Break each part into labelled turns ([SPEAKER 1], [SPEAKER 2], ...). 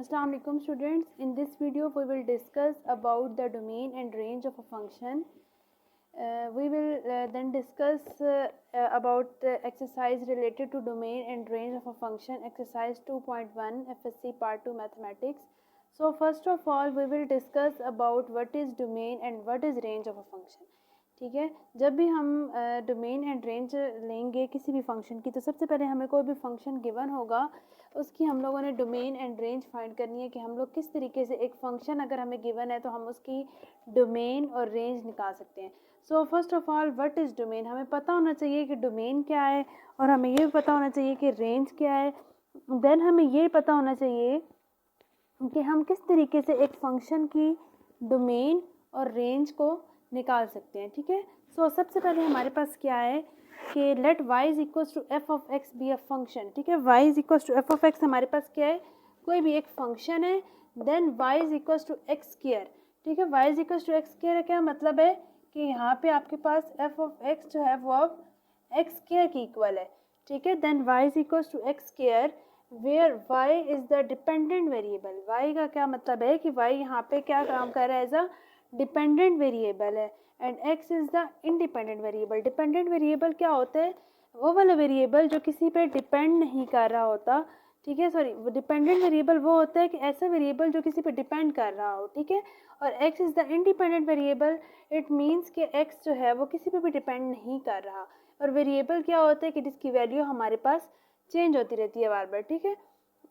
[SPEAKER 1] Assalamu alaikum students. In this video we will discuss about the domain and range of a function. We will then discuss about the exercise related to domain and range of a function, exercise 2.1 FSC part 2 mathematics. So first of all we will discuss about what is domain and what is range of a function. ठीक है, जब भी हम domain and range लेंगे किसी भी function की, तो सबसे पहले हमें कोई भी फंक्शन गिवन होगा उसकी हम लोगों ने डोमेन एंड रेंज फाइंड करनी है कि हम लोग किस तरीके से एक फ़ंक्शन अगर हमें गिवन है तो हम उसकी डोमेन और रेंज निकाल सकते हैं। So first of all what is domain, हमें पता होना चाहिए कि डोमेन क्या है और हमें ये भी पता होना चाहिए कि रेंज क्या है। देन हमें ये पता होना चाहिए कि हम किस तरीके से एक फ़ंक्शन की डोमेन और रेंज को निकाल सकते हैं। ठीक है, सो सबसे पहले हमारे पास क्या है कि let y is equals to f of x be a function. ठीक है, y is equals to f of x हमारे पास क्या है, कोई भी एक फंक्शन है। Then y is equals to x square. ठीक है, y is equals to x square क्या मतलब है कि यहाँ पे आपके पास एफ ऑफ एक्स जो है वो अब एक्स स्क्वायर की इक्वल है। ठीक है, then y is equals to x square where y is the dependent variable. y का क्या मतलब है कि y यहाँ पे क्या काम कर रहा है, एज अ डिपेंडेंट वेरिएबल है and x is the independent variable. Dependent variable क्या होता है, वो वाला वेरिएबल जो किसी पे डिपेंड नहीं कर रहा होता। ठीक है, सॉरी, डिपेंडेंट वेरिएबल वो होता है कि ऐसा वेरिएबल जो किसी पे डिपेंड कर रहा हो। ठीक है, और x is the independent variable, it means कि x जो है वो किसी पे भी डिपेंड नहीं कर रहा। और वेरिएबल क्या होता है कि जिसकी वैल्यू हमारे पास चेंज होती रहती है बार बार। ठीक है,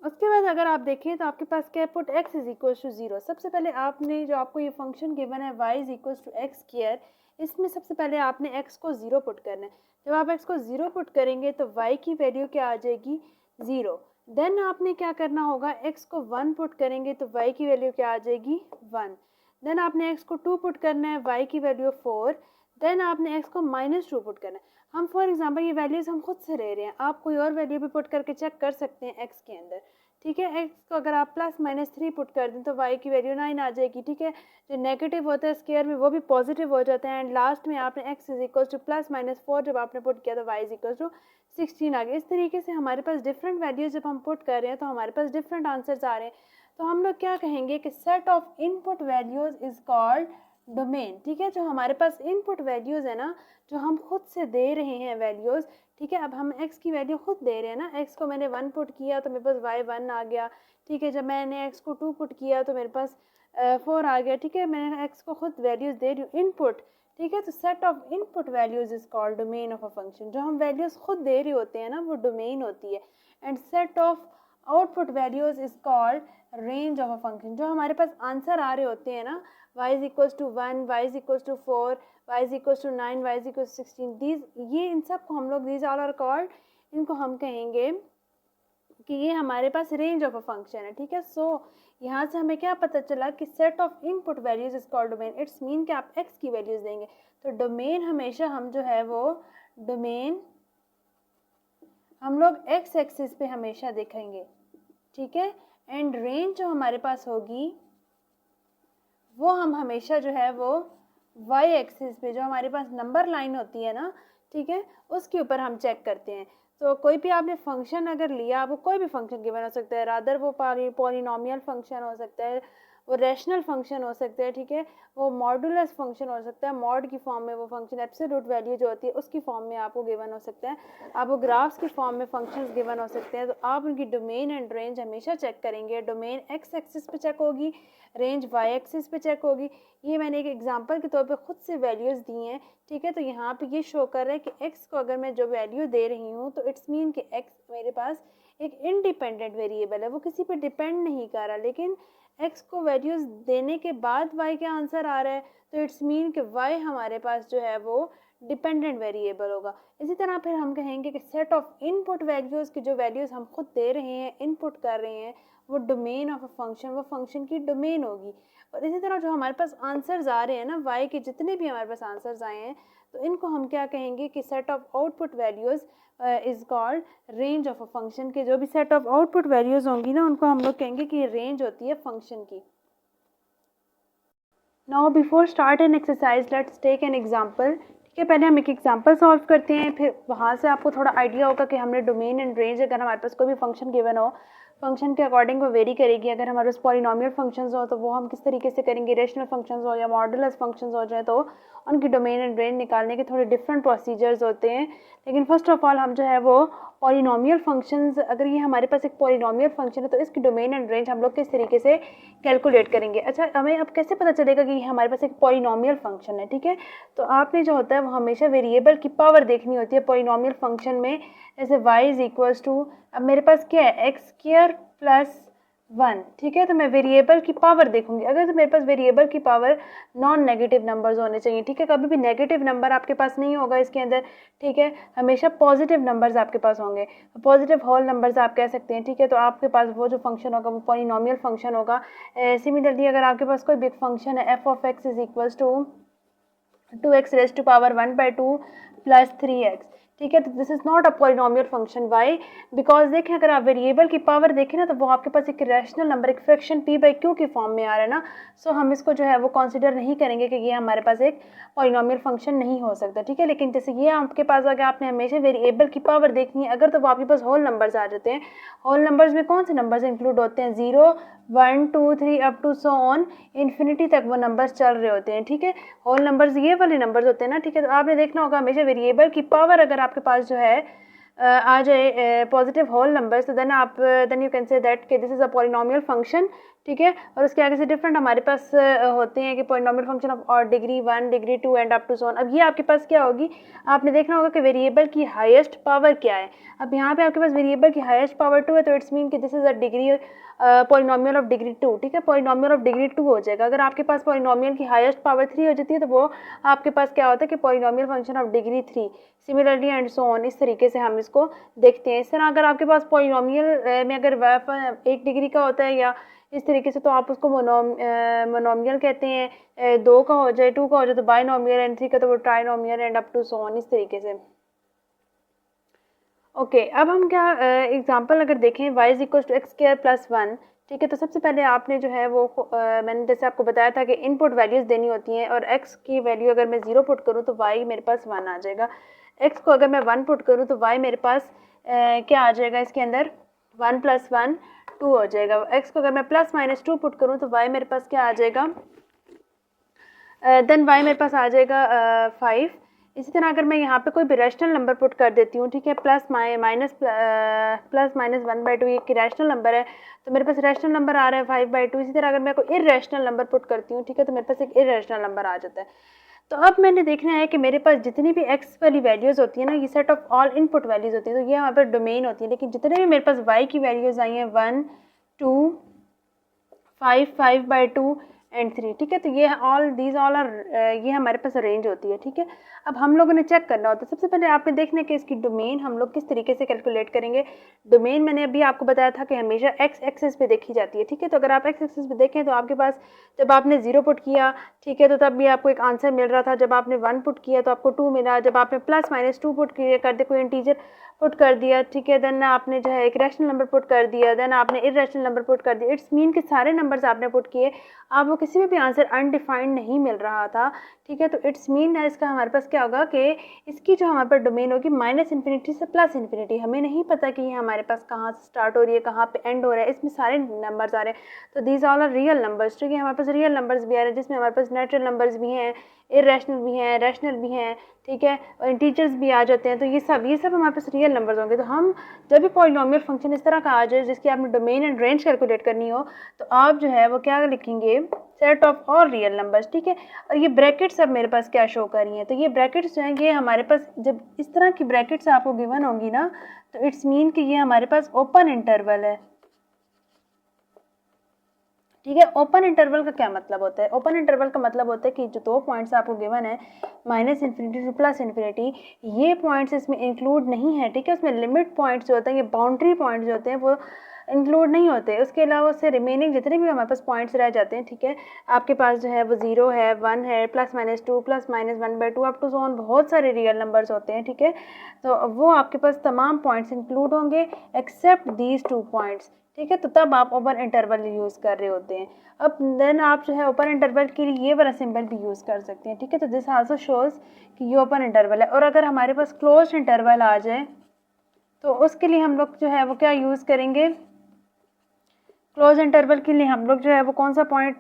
[SPEAKER 1] उसके बाद अगर आप देखें तो आपके पास क्या है, put x is equal to 0। सबसे पहले आपने जो आपको ये फंक्शन गिवन है y is equal to x square, इसमें सबसे पहले आपने x को 0 पुट करना है। जब आप x को 0 पुट करेंगे तो y की वैल्यू क्या आ जाएगी, 0। देन आपने क्या करना होगा, x को 1 पुट करेंगे तो y की वैल्यू क्या आ जाएगी, 1। देन आपने x को 2 पुट करना है, y की वैल्यू 4। देन आपने x को -2 पुट करना है। हम फॉर एग्जांपल ये वैल्यूज़ हम खुद से ले रहे हैं, आप कोई और वैल्यू भी पुट करके चेक कर सकते हैं x के अंदर। ठीक है, x को अगर आप +-3 पुट कर दें तो y की वैल्यू 9 आ जाएगी। ठीक है, जो नेगेटिव होता है स्क्वायर में वो भी पॉजिटिव हो जाता है एंड लास्ट में आपने x इज इक्वल टू +-4 जब आपने पुट किया तो y इज इक्वल टू 16 आ गया। इस तरीके से हमारे पास डिफरेंट वैल्यूज जब हम पुट कर रहे हैं तो हमारे पास डिफरेंट आंसर्स आ रहे हैं। तो हम लोग क्या कहेंगे कि set of input values is called domain. ठीक है, जो हमारे पास इनपुट वैल्यूज है ना, जो हम खुद से दे रहे हैं वैल्यूज। ठीक है, अब हम x की वैल्यू खुद दे रहे हैं ना, x को मैंने 1 पुट किया तो मेरे पास y 1 आ गया। ठीक है, जब मैंने x को 2 पुट किया तो मेरे पास 4 आ गया। ठीक है, मैंने x को खुद वैल्यूज दे रही हूँ इनपुट। ठीक है, तो set of input values is called domain of a function. जो हम वैल्यूज खुद दे रहे होते हैं ना वो डोमेन होती है। And set of output values is called range of a function. जो हमारे पास आंसर आ रहे होते हैं ना, y is equal to 1, y is equal to 4, y is equal to 9, y is equal to 16, these ये इन सब को हम लोग दीज ऑल आर कॉल्ड, इनको हम कहेंगे कि ये हमारे पास रेंज ऑफ अ फंक्शन है। ठीक है, सो यहाँ से हमें क्या पता चला कि set of input values is called domain. It's mean कि आप x की वैल्यूज देंगे तो डोमेन हमेशा हम जो है वो डोमेन हम लोग x एक्सिस पे हमेशा देखेंगे। ठीक है, एंड रेंज जो हमारे पास होगी वो हम हमेशा जो है वो y एक्सिस पे, जो हमारे पास नंबर लाइन होती है ना, ठीक है, उसके ऊपर हम चेक करते हैं। तो कोई भी आपने फंक्शन अगर लिया, आपको कोई भी फंक्शन गिवन हो सकता है, रादर वो पॉलिनोमियल फंक्शन हो सकता है, वो रैशनल फंक्शन हो सकता है। ठीक है, वो मॉडुलस फंक्शन हो सकता है, मॉड की फॉर्म में वो फंक्शन, एब्सोल्यूट वैल्यू जो होती है उसकी फॉर्म में आपको गिवन हो सकता है, आपको ग्राफ्स की फॉर्म में फंक्शंस गिवन हो सकते हैं। तो आप उनकी डोमेन एंड रेंज हमेशा चेक करेंगे। डोमेन x एक्सिस पे चेक होगी, रेंज y एक्सिस पे चेक होगी। ये मैंने एक एग्जांपल के तौर पे खुद से वैल्यूज़ दी हैं। ठीक है, तो यहाँ पे ये शो कर रहा है कि x को अगर मैं जो वैल्यू दे रही हूँ तो इट्स मीन कि x मेरे पास एक इंडिपेंडेंट वेरिएबल है, वो किसी पे डिपेंड नहीं कर रहा, लेकिन x को वैल्यूज़ देने के बाद y का आंसर आ रहा है तो इट्स मीन कि y हमारे पास जो है वो डिपेंडेंट वेरिएबल होगा। इसी तरह फिर हम कहेंगे कि सेट ऑफ इनपुट वैल्यूज़ की जो वैल्यूज़ हम खुद दे रहे हैं, इनपुट कर रहे हैं, वो डोमेन ऑफ अ फंक्शन, वो फंक्शन की डोमेन होगी। और इसी तरह जो हमारे पास आंसर्स आ रहे हैं ना, y के जितने भी हमारे पास आंसर्स आए हैं तो इनको हम क्या कहेंगे कि set of output values is called range of a function. के जो भी सेट ऑफ आउटपुट वैल्यूज़ होंगी ना उनको हम लोग कहेंगे कि रेंज होती है फंक्शन की। Now before start an exercise let's take an example. ठीक है, पहले हम एक एग्जांपल सॉल्व करते हैं, फिर वहाँ से आपको थोड़ा आइडिया होगा कि हमने डोमेन एंड रेंज, अगर हमारे पास कोई भी फंक्शन गिवन हो फंक्शन के अकॉर्डिंग वो वेरी करेगी। अगर हमारे पास पॉलिनोमियल फंक्शंस हो तो वो हम किस तरीके से करेंगे, रेशनल फंक्शंस हो या मॉडुलस फंक्शंस हो जाए तो उनकी डोमेन एंड रेंज निकालने के थोड़े डिफरेंट प्रोसीजर्स होते हैं। लेकिन फर्स्ट ऑफ ऑल हम जो है वो पॉलिनोमियल फंक्शंस, अगर ये हमारे पास एक पॉलिनोमियल फंक्शन है तो इसकी डोमेन एंड रेंज हम लोग किस तरीके से कैलकुलेट करेंगे। अच्छा, हमें अब कैसे पता चलेगा कि ये हमारे पास एक पॉलिनोमियल फंक्शन है, ठीक है। तो आपने जो होता है वो हमेशा वेरिएबल की पावर देखनी होती है पॉलिनोमियल फंक्शन में। जैसे y इज इक्वल्स टू, अब मेरे पास क्या है, एक्स स्क्वायर प्लस 1, ठीक है। तो मैं वेरिएबल की पावर देखूंगी। अगर तो मेरे पास वेरिएबल की पावर नॉन नेगेटिव नंबर्स होने चाहिए, ठीक है। कभी भी नेगेटिव नंबर आपके पास नहीं होगा इसके अंदर, ठीक है। हमेशा पॉजिटिव नंबर्स आपके पास होंगे, पॉजिटिव होल नंबर्स आप कह सकते हैं, ठीक है। तो आपके पास वो जो फंक्शन होगा वो पॉलिनोमियल फंक्शन होगा। सिमिलरली अगर आपके पास कोई बिग फंक्शन है, F of x is equals to 2x raise to power 1/2 plus 3x, ठीक है। तो this is not a polynomial function. Why? Because देखें, अगर आप वेरिएबल की पावर देखें ना तो वो आपके पास एक रैशनल नंबर, एक फ्रैक्शन p/q की फॉर्म में आ रहा है ना। सो हम इसको जो है वो कंसिडर नहीं करेंगे कि ये हमारे पास एक पॉलिनोमियल फंक्शन नहीं हो सकता, ठीक है। लेकिन जैसे ये आपके पास अगर आपने हमेशा वेरिएबल की पावर देखनी है अगर, तो वो आपके पास होल नंबर्स आ जाते हैं। होल नंबर्स में कौन से नंबर्स इंक्लूड होते हैं? 0, 1, 2, 3 up to so on infinity तक वो नंबर्स चल रहे होते हैं, ठीक है। होल नंबर्स ये वाले नंबर्स होते हैं ना, ठीक है। तो आपने देखना होगा हमेशा वेरिएबल की पावर अगर आपके पास जो है आ जाए पॉजिटिव होल नंबर्स, तो then you can say that कि this is a polynomial function, ठीक है। और उसके आगे से डिफरेंट हमारे पास होते हैं कि पॉलिनोमियल फंक्शन ऑफ और degree 1, degree 2 and up to so on. अब ये आपके पास क्या होगी, आपने देखना होगा कि वेरिएबल की हाईएस्ट पावर क्या है। अब यहाँ पे आपके पास वेरिएबल की हाईएस्ट पावर 2 है, तो इट्स मीन कि this is a degree polynomial of degree 2, ठीक है। पॉलिनोमियल ऑफ डिग्री 2 हो जाएगा। अगर आपके पास पॉलिनोमियल की हाईएस्ट पावर 3 हो जाती है तो वो आपके पास क्या होता है कि polynomial function of degree 3। Similarly and so on, इस तरीके से हम इसको देखते हैं। इस तरह अगर आपके पास पॉलिनोमियल में अगर 1 डिग्री का होता है या इस तरीके से, तो आप उसको मोनोमियल कहते हैं। 2 का हो जाए, 2 का हो जाए तो बाइनोमियल, एंड 3 का तो वो trinomial and up to so on, इस तरीके से। ओके, अब हम क्या एग्जांपल अगर देखें, y is equal to x square plus 1, ठीक है। तो सबसे पहले आपने जो है वो मैंने जैसे आपको बताया था कि इनपुट वैल्यूज़ देनी होती हैं, और x की वैल्यू अगर मैं 0 पुट करूँ तो y मेरे पास 1 आ जाएगा। x को अगर मैं 1 पुट करूँ तो y मेरे पास क्या आ जाएगा, इसके अंदर 1 + 1 2 हो जाएगा। x को अगर मैं +-2 पुट करूँ तो y मेरे पास क्या आ जाएगा, देन y मेरे पास आ जाएगा 5। इसी तरह अगर मैं यहाँ पे कोई भी रैशनल नंबर पुट कर देती हूँ, ठीक है, प्लस माइनस 1/2 ये रैशनल नंबर है, तो मेरे पास रैशनल नंबर आ रहा है 5/2। इसी तरह अगर मैं कोई इरैशनल नंबर पुट करती हूँ, ठीक है, तो मेरे पास एक इरैशनल नंबर आ जाता है। तो अब मैंने देखना है कि मेरे पास जितनी भी x वाली वैल्यूज़ होती है ना, ये set of all input values होती है, तो ये हमारे पास डोमेन होती है। लेकिन जितने भी मेरे पास y की वैल्यूज़ आई हैं 1, 2, 5, 5/2 एंड 3, ठीक है। तो ये दीज ऑल आर, ये हमारे पास रेंज होती है, ठीक है। अब हम लोगों ने चेक करना होता है, सबसे पहले आपने देखना है कि इसकी डोमेन हम लोग किस तरीके से कैलकुलेट करेंगे। डोमेन मैंने अभी आपको बताया था कि हमेशा एक्स एक्सिस पे देखी जाती है, ठीक है। तो अगर आप एक्स एक्सिस पे देखें तो आपके पास जब आपने 0 पुट किया, ठीक है, तो तब भी आपको एक आंसर मिल रहा था। जब आपने 1 पुट किया तो आपको 2 मिला। जब आपने +-2 पुट कर दे, कोई इंटीजर पुट कर दिया, ठीक है, देन आपने जो है एक रैशनल नंबर पुट कर दिया, देन आपने इरैशनल नंबर पुट कर दिया। इट्स मीन कि सारे नंबर्स आपने पुट किए, आपको किसी में भी आंसर अनडिफाइंड नहीं मिल रहा था, ठीक है। तो इट्स मीन है इसका हमारे पास क्या होगा कि इसकी जो हमारे पास डोमेन होगी -∞ से +∞। हमें नहीं पता कि ये हमारे पास कहाँ से स्टार्ट हो रही है, कहाँ पे एंड हो रहा है, इसमें सारे नंबर्स आ रहे हैं। तो these all are real numbers, ठीक है। हमारे पास रियल नंबर्स भी आ रहे हैं, जिसमें हमारे पास नेचुरल नंबर्स भी हैं, इरैशनल भी हैं, रैशनल भी हैं, ठीक है, और इंटीजर्स भी आ जाते हैं। तो ये सब हमारे पास रियल नंबर्स होंगे। तो हम जब भी पॉलिनोमियल फंक्शन इस तरह का आ जाए जिसकी आपने डोमेन एंड रेंज कैलकुलेट करनी हो, तो आप जो है वो क्या लिखेंगे, set of all real numbers, ठीक है। और ये ब्रैकेट्स अब मेरे पास क्या शो कर रही हैं, तो ये ब्रैकेट्स जो हैं ये हमारे पास जब इस तरह की ब्रैकेट्स आपको गिवन होंगी ना, तो इट्स मीन कि ये हमारे पास ओपन इंटरवल है, ठीक है। ओपन इंटरवल का क्या मतलब होता है? ओपन इंटरवल का मतलब होता है कि जो 2 पॉइंट्स आपको गिवन है -∞ to +∞, ये पॉइंट्स इसमें इंक्लूड नहीं है, ठीक है। उसमें लिमिट पॉइंट्स जो होते हैं, ये बाउंड्री पॉइंट्स जो होते हैं वो इंक्लूड नहीं होते। उसके अलावा उससे रिमेनिंग जितने भी हमारे पास पॉइंट्स रह जाते हैं, ठीक है, आपके पास जो है वो 0 है, 1 है, +-2, +-1/2 अप टू सो ऑन, बहुत सारे रियल नंबर्स होते हैं, ठीक है। तो वो आपके पास तमाम पॉइंट्स इंक्लूड होंगे एक्सेप्ट दीज 2 पॉइंट्स, ठीक है। तो तब आप ओपन इंटरवल यूज़ कर रहे होते हैं। अब देन आप जो है ओपन इंटरवल के लिए ये वाला सिंबल भी यूज़ कर सकते हैं, ठीक है। तो दिस आल्सो शोज़ कि ये ओपन इंटरवल है। और अगर हमारे पास क्लोज्ड इंटरवल आ जाए तो उसके लिए हम लोग जो है वो क्या यूज़ करेंगे, क्लोज इंटरवल के लिए हम लोग जो है वो कौन सा पॉइंट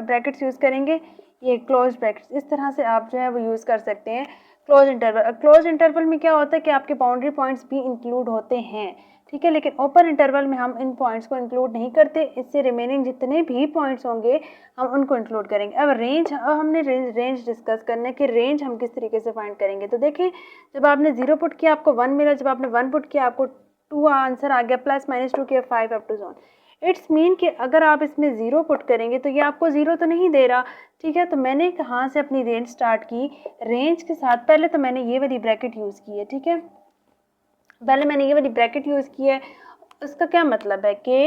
[SPEAKER 1] ब्रैकेट्स यूज़ करेंगे, ये क्लोज ब्रैकेट्स। इस तरह से आप जो है वो यूज़ कर सकते हैं क्लोज इंटरवल। क्लोज इंटरवल में क्या होता है कि आपके बाउंड्री पॉइंट्स भी इंक्लूड होते हैं, ठीक है, लेकिन ओपन इंटरवल में हम इन पॉइंट्स को इंक्लूड नहीं करते, इससे रिमेनिंग जितने भी पॉइंट्स होंगे हम उनको इंक्लूड करेंगे। अब रेंज, अब हमने रेंज डिस्कस करना है कि रेंज हम किस तरीके से फाइंड करेंगे। तो देखें, जब आपने 0 पुट किया आपको 1 मिला, जब आपने 1 पुट किया आपको 2 आंसर आ गया, +-2 किया 5 up to zone. It's mean कि अगर आप इसमें 0 पुट करेंगे तो ये आपको 0 तो नहीं दे रहा, ठीक है। तो मैंने कहाँ से अपनी रेंज स्टार्ट की, रेंज के साथ पहले तो मैंने ये वाली ब्रैकेट यूज़ की है, ठीक है, पहले मैंने ये वाली ब्रैकेट यूज़ की है। उसका क्या मतलब है कि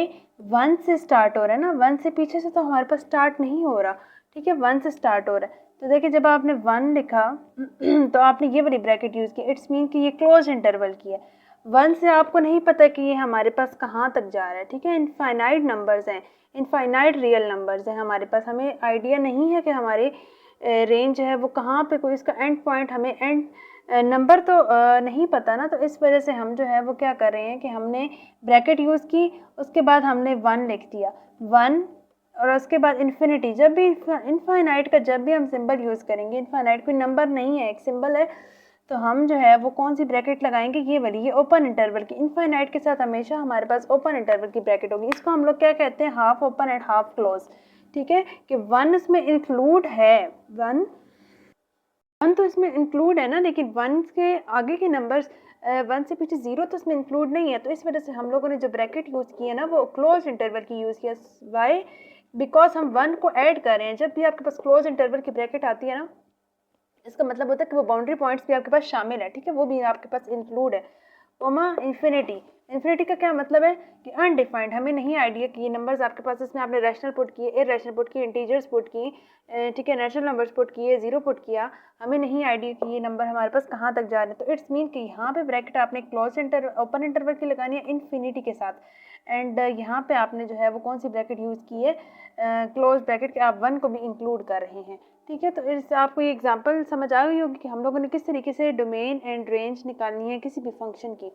[SPEAKER 1] 1 से स्टार्ट हो रहा है ना, 1 से पीछे से तो हमारे पास स्टार्ट नहीं हो रहा, ठीक है, 1 से स्टार्ट हो रहा है। तो देखिए जब आपने 1 लिखा तो आपने ये वाली ब्रैकेट यूज़ की, इट्स मीन कि ये क्लोज इंटरवल की है। 1 से आपको नहीं पता कि ये हमारे पास कहाँ तक जा रहा है, ठीक है, इनफाइनाइट नंबर्स हैं, इनफाइनाइट रियल नंबर्स हैं हमारे पास, हमें आइडिया नहीं है कि हमारे रेंज है वो कहाँ पे, कोई इसका एंड पॉइंट, हमें एंड नंबर तो नहीं पता ना। तो इस वजह से हम जो है वो क्या कर रहे हैं कि हमने ब्रैकेट यूज़ की, उसके बाद हमने 1 लिख दिया, 1, और उसके बाद इन्फिनिटी। जब भी इनफाइनाइट का जब भी हम सिंबल यूज़ करेंगे, इनफाइनाइट कोई नंबर नहीं है, एक सिंबल है, तो हम जो है वो कौन सी ब्रैकेट लगाएंगे, ये वाली, ये ओपन इंटरवल की। इनफाइनाइट के साथ हमेशा हमारे पास ओपन इंटरवल की ब्रैकेट होगी। इसको हम लोग क्या कहते हैं, half open and half close, ठीक है, कि 1 इसमें इंक्लूड है, 1 तो इसमें इंक्लूड है ना, लेकिन 1 के आगे के नंबर्स 1 से पीछे 0 तो इसमें इंक्लूड नहीं है। तो इस वजह से हम लोगों ने जो ब्रैकेट यूज़ की है ना वो क्लोज इंटरवल की यूज़ किया। वाई, बिकॉज हम 1 को ऐड कर रहे हैं। जब भी आपके पास क्लोज इंटरवल की ब्रैकेट आती है ना, इसका मतलब होता है कि वो बाउंड्री पॉइंट्स भी आपके पास शामिल है, ठीक है, वो भी आपके पास इंक्लूड है। कोमा इन्फिनिटी, इन्फिनिटी का क्या मतलब है कि अनडिफाइंड, हमें नहीं आइडिया कि ये नंबर्स आपके पास, इसमें आपने रैशनल पुट किए, इरेशनल पुट किए, इंटीजर्स पुट किए, ठीक है, नेचुरल नंबर्स पुट किए, 0 पुट किया, हमें नहीं आइडिया कि ये नंबर हमारे पास कहाँ तक जा रहे हैं। तो इट्स मीन कि यहाँ पे ब्रैकेट आपने क्लोज ओपन इंटरवल की लगानी है इन्फिनिटी के साथ, एंड यहाँ पे आपने जो है वो कौन सी ब्रैकेट यूज़ की है, क्लोज ब्रैकेट के, आप 1 को भी इंक्लूड कर रहे हैं, ठीक है। तो इससे आपको ये एग्जांपल समझ आ गई होगी कि हम लोगों ने किस तरीके से डोमेन एंड रेंज निकालनी है किसी भी फंक्शन की।